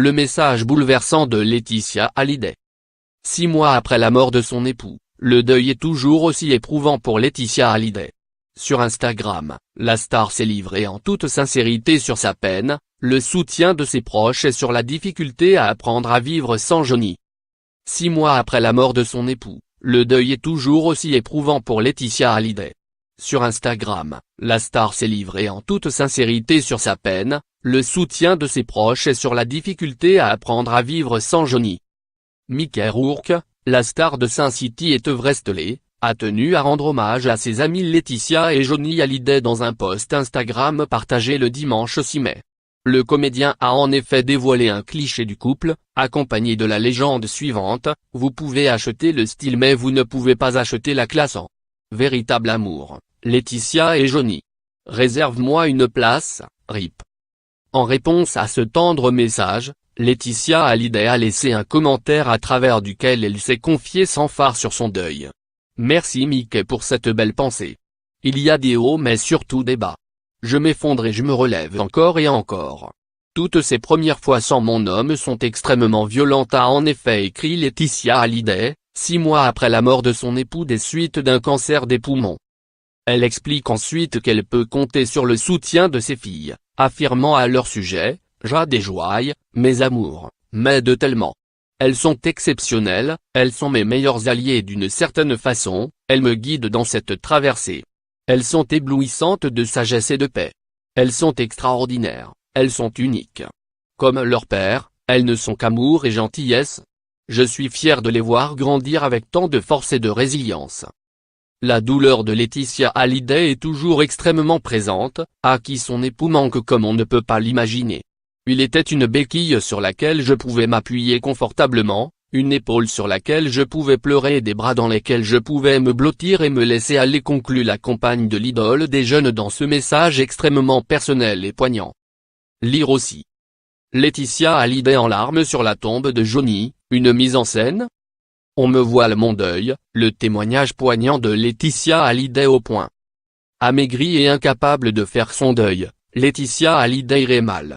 Le message bouleversant de Laetitia Hallyday. 6 mois après la mort de son époux, le deuil est toujours aussi éprouvant pour Laetitia Hallyday. Sur Instagram, la star s'est livrée en toute sincérité sur sa peine, le soutien de ses proches et sur la difficulté à apprendre à vivre sans Johnny. 6 mois après la mort de son époux, le deuil est toujours aussi éprouvant pour Laetitia Hallyday. Sur Instagram, la star s'est livrée en toute sincérité sur sa peine, le soutien de ses proches et sur la difficulté à apprendre à vivre sans Johnny. Mickey Rourke, la star de Sin City et Everest Lay, a tenu à rendre hommage à ses amis Laetitia et Johnny Hallyday dans un post Instagram partagé le dimanche 6 mai. Le comédien a en effet dévoilé un cliché du couple, accompagné de la légende suivante: « Vous pouvez acheter le style mais vous ne pouvez pas acheter la classe en véritable amour, Laetitia et Johnny. Réserve-moi une place, RIP. » En réponse à ce tendre message, Laetitia Hallyday a laissé un commentaire à travers duquel elle s'est confiée sans phare sur son deuil. Merci Mickey pour cette belle pensée. Il y a des hauts mais surtout des bas. Je m'effondre et je me relève encore et encore. Toutes ces premières fois sans mon homme sont extrêmement violentes, a en effet écrit Laetitia Hallyday, 6 mois après la mort de son époux des suites d'un cancer des poumons. Elle explique ensuite qu'elle peut compter sur le soutien de ses filles, affirmant à leur sujet: « Jade et Joy, mes amours, m'aident tellement. Elles sont exceptionnelles, elles sont mes meilleures alliées d'une certaine façon, elles me guident dans cette traversée. Elles sont éblouissantes de sagesse et de paix. Elles sont extraordinaires, elles sont uniques. Comme leur père, elles ne sont qu'amour et gentillesse. Je suis fier de les voir grandir avec tant de force et de résilience. » La douleur de Laetitia Hallyday est toujours extrêmement présente, à qui son époux manque comme on ne peut pas l'imaginer. Il était une béquille sur laquelle je pouvais m'appuyer confortablement, une épaule sur laquelle je pouvais pleurer et des bras dans lesquels je pouvais me blottir et me laisser aller, conclut la compagne de l'idole des jeunes dans ce message extrêmement personnel et poignant. Lire aussi. Laetitia Hallyday en larmes sur la tombe de Johnny, une mise en scène? On me voile mon deuil, le témoignage poignant de Laetitia Hallyday au point. Amaigrie et incapable de faire son deuil, Laetitia Hallyday irait mal.